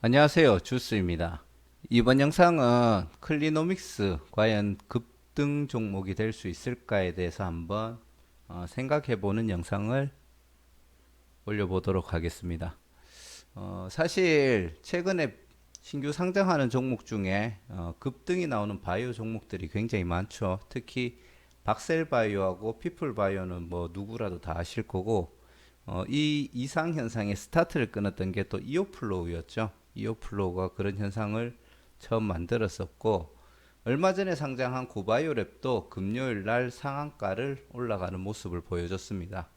안녕하세요. 주스입니다. 이번 영상은 클리노믹스 과연 급등 종목이 될 수 있을까에 대해서 한번 생각해보는 영상을 올려보도록 하겠습니다. 사실 최근에 신규 상장하는 종목 중에 급등이 나오는 바이오 종목들이 굉장히 많죠. 특히 박셀바이오하고 피플바이오는 뭐 누구라도 다 아실 거고 이 이상 현상의 스타트를 끊었던 게 또 이오플로우였죠. 이오플로우가 그런 현상을 처음 만들었었고 얼마 전에 상장한 고바이오랩도 금요일 날 상한가를 올라가는 모습을 보여줬습니다.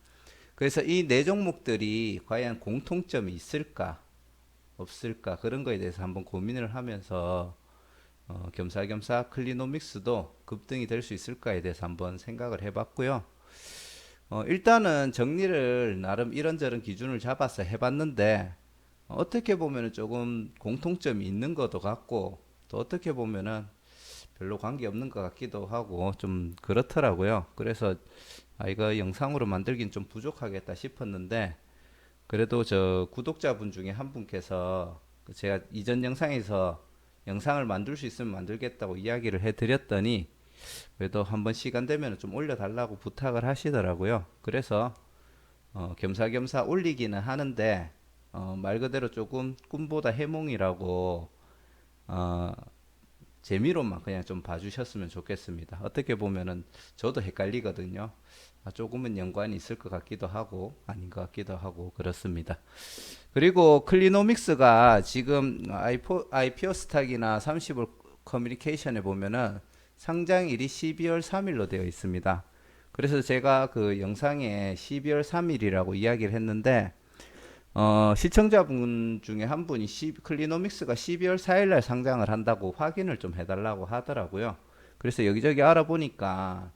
그래서 이 네 종목들이 과연 공통점이 있을까 없을까 그런 거에 대해서 한번 고민을 하면서 겸사겸사 클리노믹스도 급등이 될 수 있을까에 대해서 한번 생각을 해봤고요. 일단은 정리를 나름 이런저런 기준을 잡아서 해봤는데 어떻게 보면은 조금 공통점이 있는 것도 같고 또 어떻게 보면은 별로 관계 없는 것 같기도 하고 좀 그렇더라고요. 그래서 이거 영상으로 만들긴 좀 부족하겠다 싶었는데 그래도 저 구독자분 중에 한 분께서 제가 이전 영상에서 영상을 만들 수 있으면 만들겠다고 이야기를 해드렸더니 그래도 한번 시간 되면 좀 올려달라고 부탁을 하시더라고요. 그래서 겸사겸사 올리기는 하는데 말 그대로 조금 꿈보다 해몽이라고 어, 재미로만 그냥 좀 봐주셨으면 좋겠습니다. 어떻게 보면은 저도 헷갈리거든요. 조금은 연관이 있을 것 같기도 하고 아닌 것 같기도 하고 그렇습니다. 그리고 클리노믹스가 지금 아이피오 스탁이나 30월 커뮤니케이션에 보면은 상장일이 12월 3일로 되어 있습니다. 그래서 제가 그 영상에 12월 3일이라고 이야기를 했는데 시청자분 중에 한 분이 클리노믹스가 12월 4일 날 상장을 한다고 확인을 좀 해달라고 하더라고요. 그래서 여기저기 알아보니까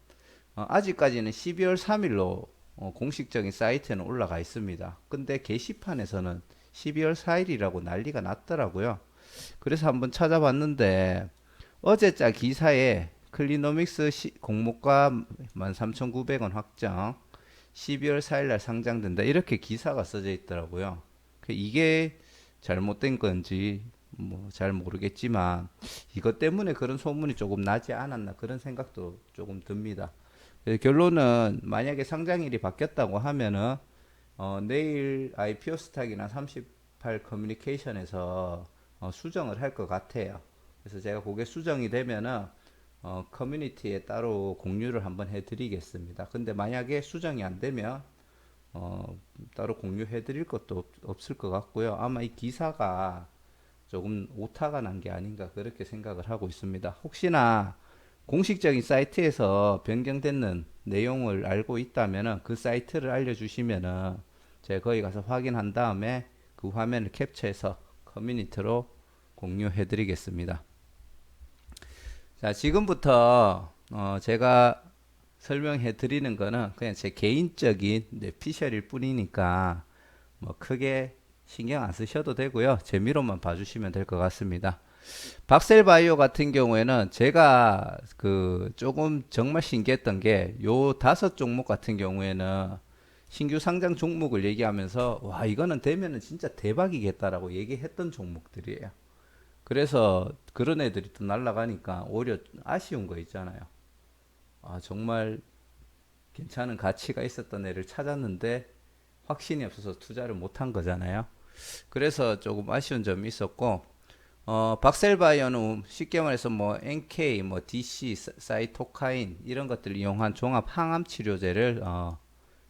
아직까지는 12월 3일로 공식적인 사이트에는 올라가 있습니다. 근데 게시판에서는 12월 4일이라고 난리가 났더라고요. 그래서 한번 찾아봤는데 어제자 기사에 클리노믹스 공모가 13,900원 확정 12월 4일 날 상장된다 이렇게 기사가 써져 있더라고요. 이게 잘못된 건지 뭐 잘 모르겠지만 이것 때문에 그런 소문이 조금 나지 않았나 그런 생각도 조금 듭니다. 결론은 만약에 상장일이 바뀌었다고 하면은 내일 IPO 스탁이나 38 커뮤니케이션에서 수정을 할 것 같아요. 그래서 제가 그게 수정이 되면은 커뮤니티에 따로 공유를 한번 해드리겠습니다. 근데 만약에 수정이 안 되면 따로 공유해드릴 것도 없을 것 같고요. 아마 이 기사가 조금 오타가 난 게 아닌가 그렇게 생각을 하고 있습니다. 혹시나 공식적인 사이트에서 변경되는 내용을 알고 있다면 그 사이트를 알려주시면은 제가 거기 가서 확인한 다음에 그 화면을 캡처해서 커뮤니티로 공유해 드리겠습니다. 자, 지금부터 제가 설명해 드리는 거는 그냥 제 개인적인 피셜일 뿐이니까 뭐 크게 신경 안 쓰셔도 되고요. 재미로만 봐주시면 될 것 같습니다. 박셀바이오 같은 경우에는 제가 그 조금 정말 신기했던 게 요 다섯 종목 같은 경우에는 신규 상장 종목을 얘기하면서 와 이거는 되면은 진짜 대박이겠다라고 얘기했던 종목들이에요. 그래서 그런 애들이 또 날아가니까 오히려 아쉬운 거 있잖아요. 정말 괜찮은 가치가 있었던 애를 찾았는데 확신이 없어서 투자를 못한 거잖아요. 그래서 조금 아쉬운 점이 있었고 박셀바이오는 쉽게 말해서 뭐 NK, 뭐 DC, 사이토카인 이런 것들을 이용한 종합 항암 치료제를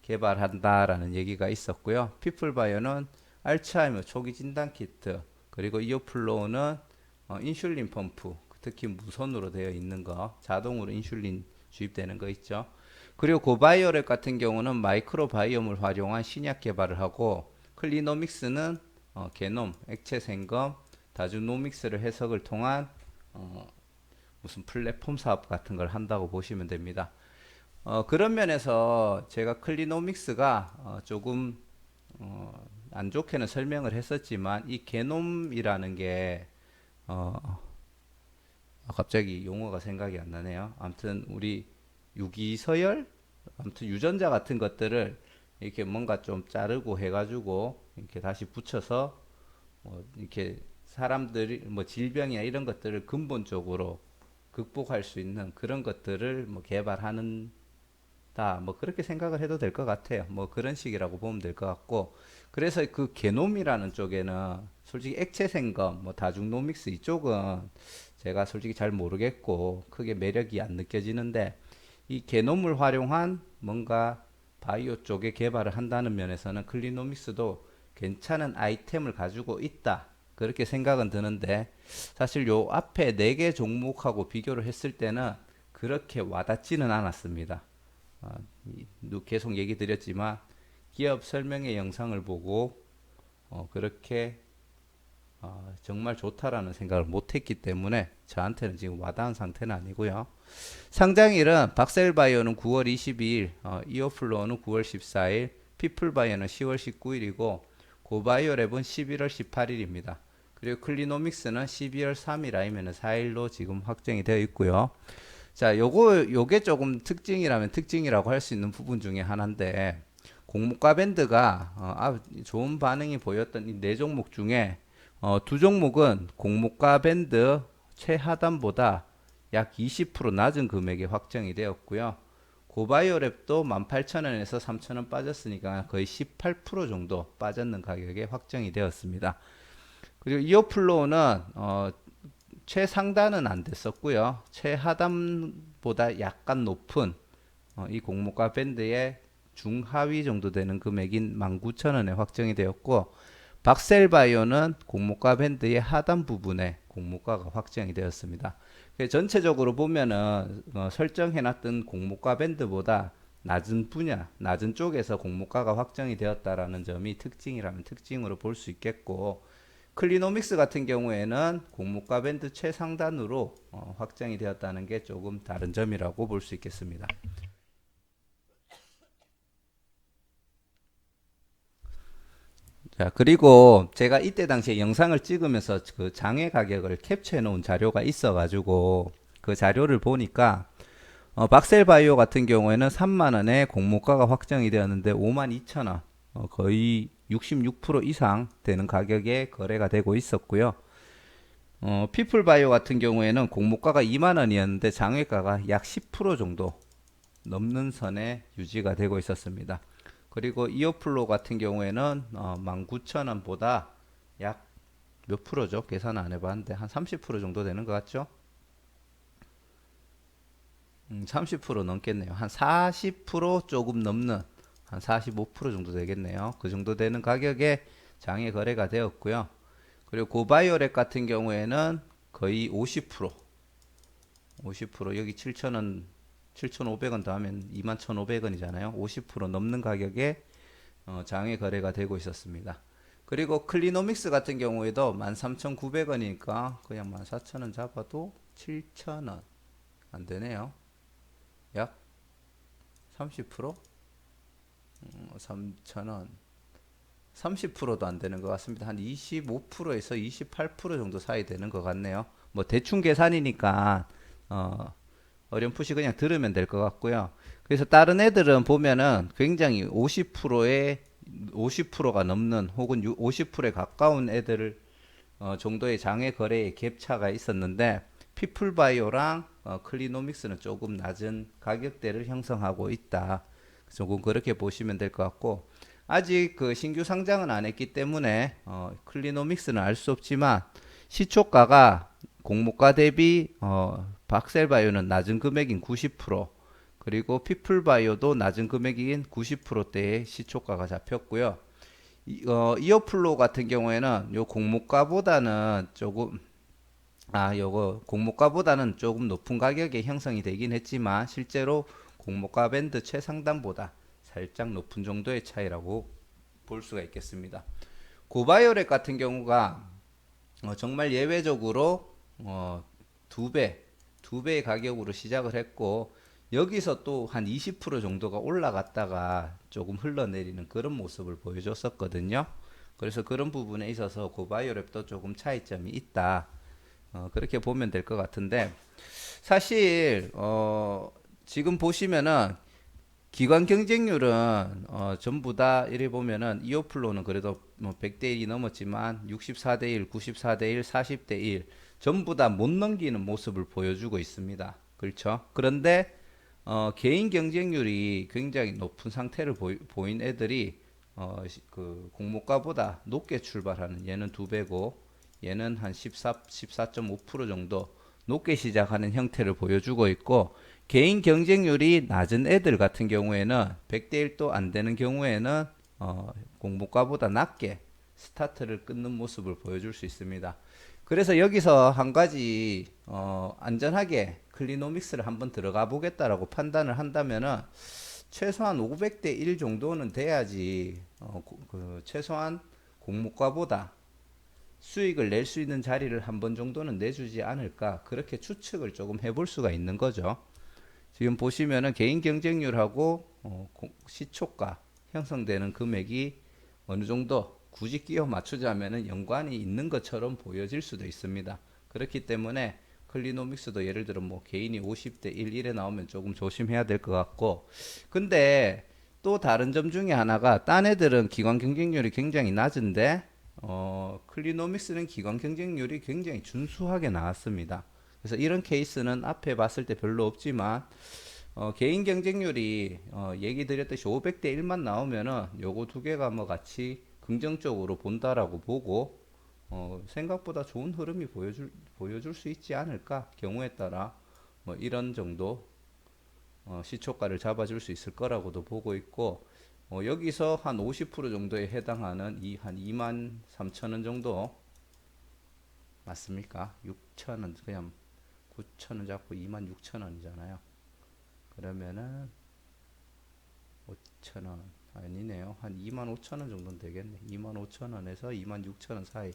개발한다라는 얘기가 있었고요. 피플바이오는 알츠하이머 초기 진단 키트, 그리고 이오플로우는 인슐린 펌프, 특히 무선으로 되어 있는 거, 자동으로 인슐린 주입되는 거 있죠. 그리고 고바이오랩 같은 경우는 마이크로바이옴을 활용한 신약 개발을 하고 클리노믹스는 게놈, 액체 생검, 다주노믹스를 해석을 통한 어, 무슨 플랫폼 사업 같은 걸 한다고 보시면 됩니다. 그런 면에서 제가 클리노믹스가 조금 안 좋게는 설명을 했었지만 이 게놈이라는 게 갑자기 용어가 생각이 안 나네요. 아무튼 우리 유기서열, 아무튼 유전자 같은 것들을 이렇게 뭔가 좀 자르고 해가지고 이렇게 다시 붙여서 이렇게 사람들이 뭐 질병이나 이런 것들을 근본적으로 극복할 수 있는 그런 것들을 뭐 개발하는 다 뭐 그렇게 생각을 해도 될 것 같아요. 뭐 그런 식이라고 보면 될 것 같고 그래서 그 게놈이라는 쪽에는 솔직히 액체 생검, 뭐 다중노믹스 이쪽은 제가 솔직히 잘 모르겠고 크게 매력이 안 느껴지는데 이 게놈을 활용한 뭔가 바이오 쪽에 개발을 한다는 면에서는 클리노믹스도 괜찮은 아이템을 가지고 있다. 그렇게 생각은 드는데 사실 요 앞에 네 개 종목하고 비교를 했을 때는 그렇게 와닿지는 않았습니다. 어, 계속 얘기 드렸지만 기업 설명회 영상을 보고 그렇게 정말 좋다라는 생각을 못했기 때문에 저한테는 지금 와닿은 상태는 아니고요. 상장일은 박셀바이오는 9월 22일, 이어플로우는 9월 14일, 피플바이오는 10월 19일이고 고바이오랩은 11월 18일입니다. 그리고 클리노믹스는 12월 3일 아니면 4일로 지금 확정이 되어 있고요. 자, 요게 조금 특징이라면 특징이라고 할 수 있는 부분 중에 하나인데, 공모가 밴드가, 좋은 반응이 보였던 이 네 종목 중에, 두 종목은 공모가 밴드 최하단보다 약 20% 낮은 금액에 확정이 되었고요. 고바이오랩도 18,000원에서 3,000원 빠졌으니까 거의 18% 정도 빠졌는 가격에 확정이 되었습니다. 그리고 이어플로우는 최상단은 안 됐었고요. 최하단보다 약간 높은 이 공모가 밴드의 중하위 정도 되는 금액인 19,000원에 확정이 되었고 박셀바이오는 공모가 밴드의 하단 부분에 공모가가 확정이 되었습니다. 전체적으로 보면은 설정해놨던 공모가 밴드보다 낮은 분야, 낮은 쪽에서 공모가가 확정이 되었다라는 점이 특징이라면 특징으로 볼 수 있겠고 클리노믹스 같은 경우에는 공모가 밴드 최상단으로 확정이 되었다는 게 조금 다른 점이라고 볼 수 있겠습니다. 자, 그리고 제가 이때 당시에 영상을 찍으면서 그 장외 가격을 캡처해 놓은 자료가 있어가지고 그 자료를 보니까 박셀바이오 같은 경우에는 3만 원에 공모가가 확정이 되었는데 5만 2천 원, 거의 66% 이상 되는 가격에 거래가 되고 있었고요. 피플바이오 같은 경우에는 공모가가 2만 원이었는데 장외가가 약 10% 정도 넘는 선에 유지가 되고 있었습니다. 그리고 이어플로 같은 경우에는 19,000원보다 약 몇 프로죠? 계산 안 해봤는데 한 30% 정도 되는 것 같죠? 30% 넘겠네요. 한 40% 조금 넘는 한 45% 정도 되겠네요. 그 정도 되는 가격에 장외 거래가 되었고요. 그리고 고바이오렉 같은 경우에는 거의 50% 여기 7,000원 7,500원 더하면 21,500원이잖아요. 50% 넘는 가격에 장외 거래가 되고 있었습니다. 그리고 클리노믹스 같은 경우에도 13,900원이니까 그냥 14,000원 잡아도 7,000원 안 되네요. 약 30%? 3,000원 30%도 안 되는 것 같습니다. 한 25%에서 28% 정도 사이 되는 것 같네요. 뭐 대충 계산이니까 어렴풋이 그냥 들으면 될 것 같고요. 그래서 다른 애들은 보면은 굉장히 50%가 넘는 혹은 50%에 가까운 애들 정도의 장외 거래의 갭차가 있었는데 피플바이오랑 클리노믹스는 조금 낮은 가격대를 형성하고 있다. 조금 그렇게 보시면 될 것 같고 아직 그 신규 상장은 안 했기 때문에 클리노믹스는 알 수 없지만 시초가가 공모가 대비 박셀바이오는 낮은 금액인 90% 그리고 피플바이오도 낮은 금액인 90%대의 시초가가 잡혔고요. 이어플로우 같은 경우에는 요 공모가보다는 조금 요거 공모가보다는 조금 높은 가격에 형성이 되긴 했지만 실제로 공모가 밴드 최상단보다 살짝 높은 정도의 차이라고 볼 수가 있겠습니다. 고바이오렉 같은 경우가 정말 예외적으로 두 배의 가격으로 시작을 했고 여기서 또 한 20% 정도가 올라갔다가 조금 흘러내리는 그런 모습을 보여줬었거든요. 그래서 그런 부분에 있어서 고바이오랩도 조금 차이점이 있다. 그렇게 보면 될 것 같은데 사실 지금 보시면은 기관 경쟁률은 전부 다 이래 보면은 이오플로는 그래도 뭐 100대 1이 넘었지만 64대 1, 94대 1, 40대 1 전부 다 못 넘기는 모습을 보여주고 있습니다. 그렇죠? 그런데 개인 경쟁률이 굉장히 높은 상태를 보인 애들이 그 공모가보다 높게 출발하는 얘는 2배고 얘는 한 14.5% 정도 높게 시작하는 형태를 보여주고 있고 개인 경쟁률이 낮은 애들 같은 경우에는 100대 1도 안 되는 경우에는 공모가보다 낮게 스타트를 끊는 모습을 보여줄 수 있습니다. 그래서 여기서 한 가지 안전하게 클리노믹스를 한번 들어가 보겠다라고 판단을 한다면은 최소한 500대 1 정도는 돼야지 최소한 공모가보다 수익을 낼 수 있는 자리를 한 번 정도는 내주지 않을까 그렇게 추측을 조금 해볼 수가 있는 거죠. 지금 보시면은 개인 경쟁률하고 시초가 형성되는 금액이 어느 정도 굳이 끼워 맞추자면은 연관이 있는 것처럼 보여질 수도 있습니다. 그렇기 때문에 클리노믹스도 예를 들어 뭐 개인이 50대 1, 1에 나오면 조금 조심해야 될 것 같고 근데 또 다른 점 중에 하나가 딴 애들은 기관 경쟁률이 굉장히 낮은데 클리노믹스는 기관 경쟁률이 굉장히 준수하게 나왔습니다. 그래서 이런 케이스는 앞에 봤을 때 별로 없지만 개인 경쟁률이 얘기 드렸듯이 500대 1만 나오면은 요거 두 개가 뭐 같이 긍정적으로 본다라고 보고 생각보다 좋은 흐름이 보여줄 수 있지 않을까 경우에 따라 뭐 이런 정도 시초가를 잡아줄 수 있을 거라고도 보고 있고 여기서 한 50% 정도에 해당하는 한 2만 3천 원 정도 맞습니까? 6천 원 그냥 9천 원 잡고 2만 6천 원이잖아요. 그러면은 5천 원 아니네요. 한 2만 5천 원 정도는 되겠네. 2만 5천 원에서 2만 6천 원 사이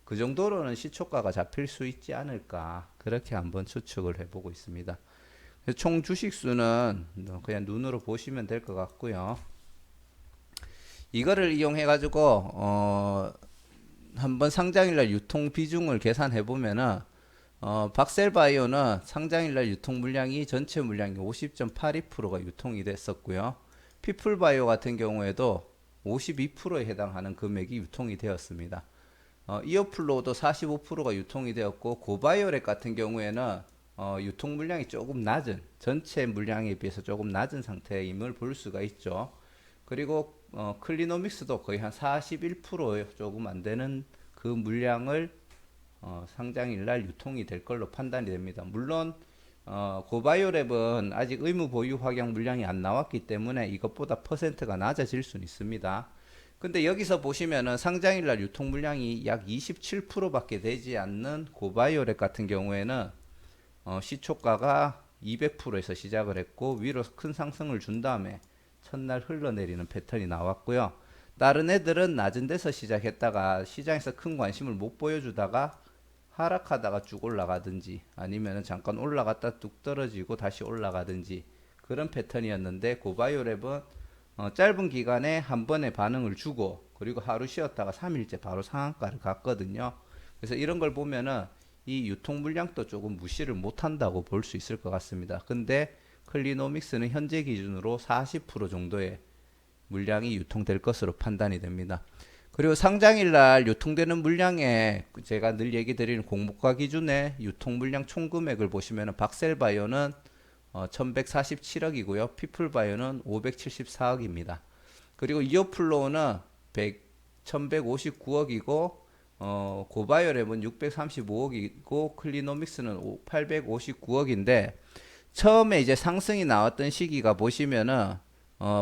그 정도로는 시초가가 잡힐 수 있지 않을까 그렇게 한번 추측을 해보고 있습니다. 총 주식수는 그냥 눈으로 보시면 될 것 같고요. 이거를 이용해 가지고 한번 상장일날 유통 비중을 계산해 보면은 박셀바이오는 상장일날 유통 물량이 전체 물량이 50.82%가 유통이 됐었고요. 피플바이오 같은 경우에도 52%에 해당하는 금액이 유통이 되었습니다. 이어플로우도 45%가 유통이 되었고 고바이오렉 같은 경우에는 유통 물량이 조금 낮은 전체 물량에 비해서 조금 낮은 상태임을 볼 수가 있죠. 그리고 클리노믹스도 거의 한 41% 조금 안 되는 그 물량을 상장일 날 유통이 될 걸로 판단이 됩니다. 물론 고바이오랩은 아직 의무 보유 확약 물량이 안 나왔기 때문에 이것보다 퍼센트가 낮아질 수는 있습니다. 근데 여기서 보시면은 상장일 날 유통 물량이 약 27%밖에 되지 않는 고바이오랩 같은 경우에는 시초가가 200%에서 시작을 했고 위로 큰 상승을 준 다음에 첫날 흘러내리는 패턴이 나왔고요. 다른 애들은 낮은 데서 시작했다가 시장에서 큰 관심을 못 보여주다가 하락하다가 쭉 올라가든지 아니면 잠깐 올라갔다 뚝 떨어지고 다시 올라가든지 그런 패턴이었는데 고바이오랩은 짧은 기간에 한 번에 반응을 주고 그리고 하루 쉬었다가 3일째 바로 상한가를 갔거든요. 그래서 이런 걸 보면은 이 유통 물량도 조금 무시를 못한다고 볼 수 있을 것 같습니다. 근데 클리노믹스는 현재 기준으로 40% 정도의 물량이 유통될 것으로 판단이 됩니다. 그리고 상장일 날 유통되는 물량에 제가 늘 얘기 드리는 공모가 기준의 유통 물량 총 금액을 보시면 박셀바이오는 1147억이고요. 피플바이오는 574억입니다. 그리고 이어플로우는 1159억이고 고바이오랩은 635억이고 클리노믹스는 859억인데 처음에 이제 상승이 나왔던 시기가 보시면은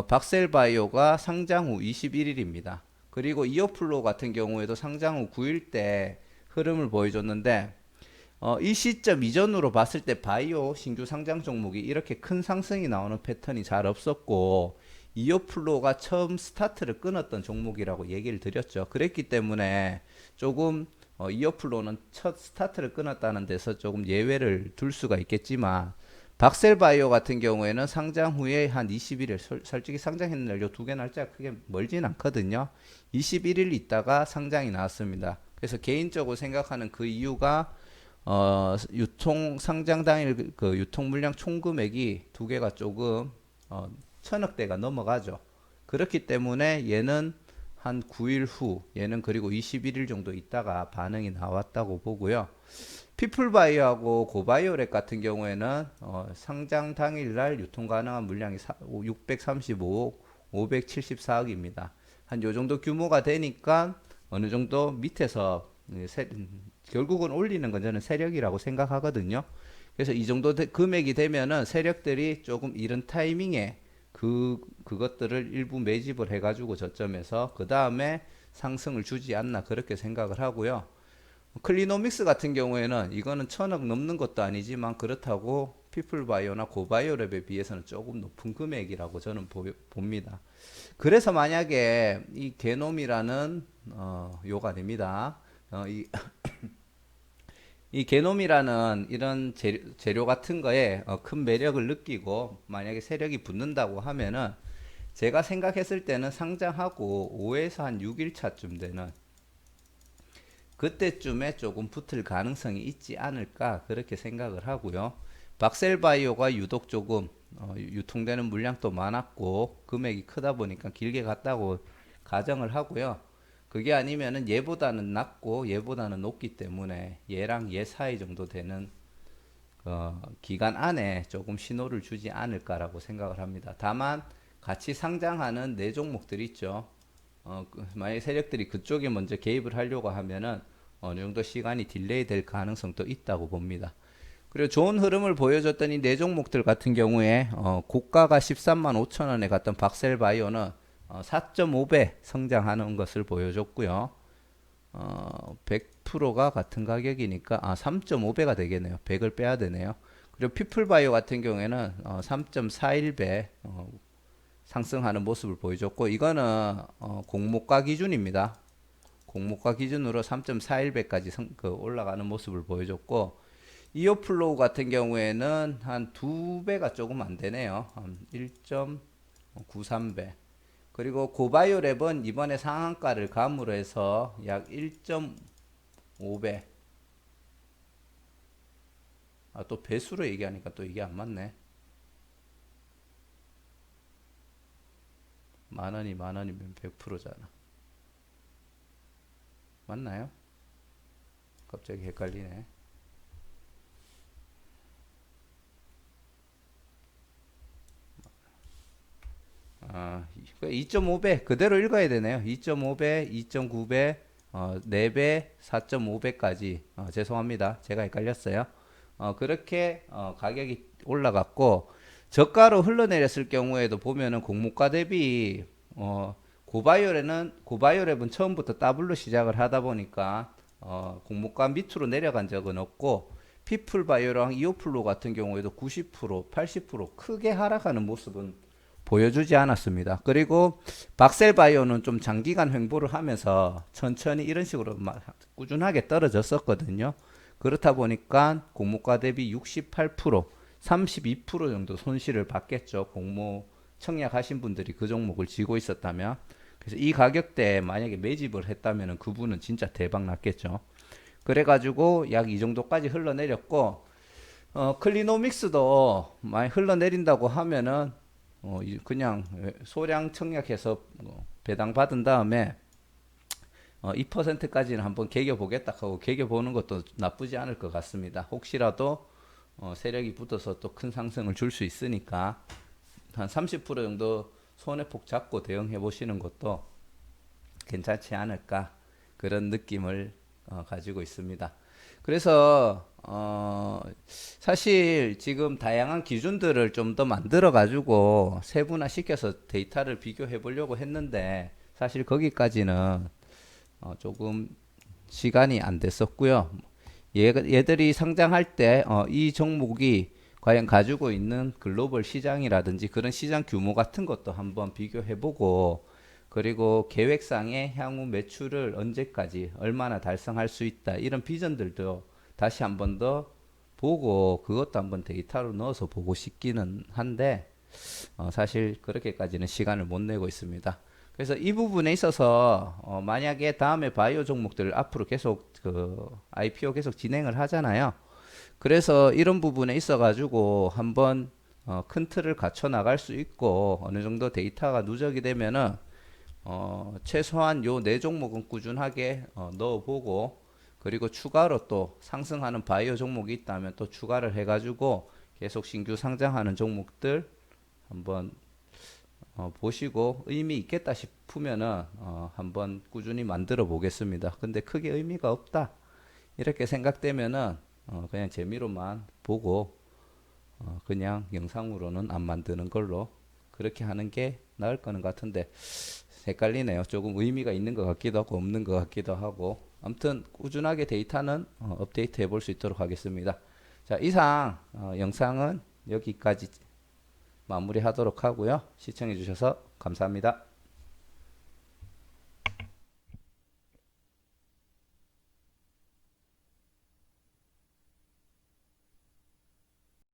박셀바이오가 상장 후 21일입니다. 그리고 이어플로우 같은 경우에도 상장 후 9일 때 흐름을 보여줬는데 이 시점 이전으로 봤을 때 바이오 신규 상장 종목이 이렇게 큰 상승이 나오는 패턴이 잘 없었고 이어플로우가 처음 스타트를 끊었던 종목이라고 얘기를 드렸죠. 그랬기 때문에 조금 이어플로우는 첫 스타트를 끊었다는 데서 조금 예외를 둘 수가 있겠지만 박셀바이오 같은 경우에는 상장 후에 한 21일 솔직히 상장했는 날요 두 개 날짜가 크게 멀진 않거든요. 21일 있다가 상장이 나왔습니다. 그래서 개인적으로 생각하는 그 이유가 유통 상장 당일 그 유통 물량 총 금액이 두 개가 조금 천억대가 넘어가죠. 그렇기 때문에 얘는 한 9일 후, 얘는 그리고 21일 정도 있다가 반응이 나왔다고 보고요. 피플바이오하고 고바이오렉 같은 경우에는 상장 당일날 유통 가능한 물량이 635억, 574억입니다. 한 요 정도 규모가 되니까 어느 정도 밑에서 결국은 올리는 건 저는 세력이라고 생각하거든요. 그래서 이 정도 금액이 되면은 세력들이 조금 이른 타이밍에 그것들을 일부 매집을 해가지고 저점에서 그 다음에 상승을 주지 않나 그렇게 생각을 하고요. 클리노믹스 같은 경우에는 이거는 천억 넘는 것도 아니지만 그렇다고 피플바이오나 고바이오랩에 비해서는 조금 높은 금액이라고 저는 봅니다. 그래서 만약에 이 게놈이라는 요가 됩니다. 이 게놈이라는 이런 재료 같은 거에 큰 매력을 느끼고 만약에 세력이 붙는다고 하면은 제가 생각했을 때는 상장하고 5에서 한 6일 차쯤 되는 그때쯤에 조금 붙을 가능성이 있지 않을까 그렇게 생각을 하고요. 박셀바이오가 유독 조금 유통되는 물량도 많았고 금액이 크다 보니까 길게 갔다고 가정을 하고요. 그게 아니면은 얘보다는 낮고 얘보다는 높기 때문에 얘랑 얘 사이 정도 되는 기간 안에 조금 신호를 주지 않을까라고 생각을 합니다. 다만 같이 상장하는 네 종목들 있죠. 만약에 세력들이 그쪽에 먼저 개입을 하려고 하면은 어느 정도 시간이 딜레이 될 가능성도 있다고 봅니다. 그리고 좋은 흐름을 보여줬던 이 네 종목들 같은 경우에 고가가 13만 5천 원에 갔던 박셀바이오는 4.5배 성장하는 것을 보여줬고요. 100%가 같은 가격이니까 3.5배가 되겠네요. 100을 빼야 되네요. 그리고 피플바이오 같은 경우에는 3.41배 상승하는 모습을 보여줬고 이거는 공모가 기준입니다. 공모가 기준으로 3.41배까지 올라가는 모습을 보여줬고 이오플로우 같은 경우에는 한 2배가 조금 안 되네요. 한 1.93배. 그리고 고바이오랩은 이번에 상한가를 감으로 해서 약 1.5배. 또 배수로 얘기하니까 또 이게 안 맞네. 만 원이면 100%잖아. 맞나요? 갑자기 헷갈리네. 2.5배 그대로 읽어야 되네요. 2.5배, 2.9배, 4배, 4.5배까지 죄송합니다. 제가 헷갈렸어요. 그렇게 가격이 올라갔고 저가로 흘러내렸을 경우에도 보면은 공모가 대비 고바이오랩은 처음부터 더블로 시작을 하다 보니까 공모가 밑으로 내려간 적은 없고 피플바이오랑 이오플로 같은 경우에도 90%, 80% 크게 하락하는 모습은 보여주지 않았습니다. 그리고 박셀바이오는 좀 장기간 횡보를 하면서 천천히 이런 식으로 꾸준하게 떨어졌었거든요. 그렇다 보니까 공모가 대비 68%, 32% 정도 손실을 받겠죠. 공모 청약하신 분들이 그 종목을 쥐고 있었다면. 그래서 이 가격대에 만약에 매집을 했다면 그분은 진짜 대박 났겠죠. 그래가지고 약 이 정도까지 흘러내렸고 클리노믹스도 많이 흘러내린다고 하면은 그냥 소량 청약해서 배당 받은 다음에 2%까지는 한번 개겨 보겠다 하고 개겨 보는 것도 나쁘지 않을 것 같습니다. 혹시라도 세력이 붙어서 또 큰 상승을 줄 수 있으니까 한 30% 정도 손해폭 잡고 대응해 보시는 것도 괜찮지 않을까 그런 느낌을 가지고 있습니다. 그래서 사실 지금 다양한 기준들을 좀 더 만들어 가지고 세분화 시켜서 데이터를 비교해 보려고 했는데 사실 거기까지는 조금 시간이 안 됐었고요. 얘들이 상장할 때 이 종목이 과연 가지고 있는 글로벌 시장이라든지 그런 시장 규모 같은 것도 한번 비교해 보고 그리고 계획상의 향후 매출을 언제까지 얼마나 달성할 수 있다 이런 비전들도 다시 한번 더 보고 그것도 한번 데이터로 넣어서 보고 싶기는 한데 사실 그렇게까지는 시간을 못 내고 있습니다. 그래서 이 부분에 있어서 만약에 다음에 바이오 종목들 앞으로 계속 IPO 계속 진행을 하잖아요. 그래서 이런 부분에 있어 가지고 한번 큰 틀을 갖춰 나갈 수 있고 어느 정도 데이터가 누적이 되면은 최소한 요 네 종목은 꾸준하게 넣어보고 그리고 추가로 또 상승하는 바이오 종목이 있다면 또 추가를 해가지고 계속 신규 상장하는 종목들 한번 보시고 의미 있겠다 싶으면은 한번 꾸준히 만들어 보겠습니다. 근데 크게 의미가 없다 이렇게 생각되면은 그냥 재미로만 보고 그냥 영상으로는 안 만드는 걸로 그렇게 하는 게 나을 거는 같은데 헷갈리네요. 조금 의미가 있는 것 같기도 하고 없는 것 같기도 하고 아무튼 꾸준하게 데이터는 업데이트 해볼 수 있도록 하겠습니다. 자, 이상 영상은 여기까지 마무리하도록 하고요. 시청해 주셔서 감사합니다.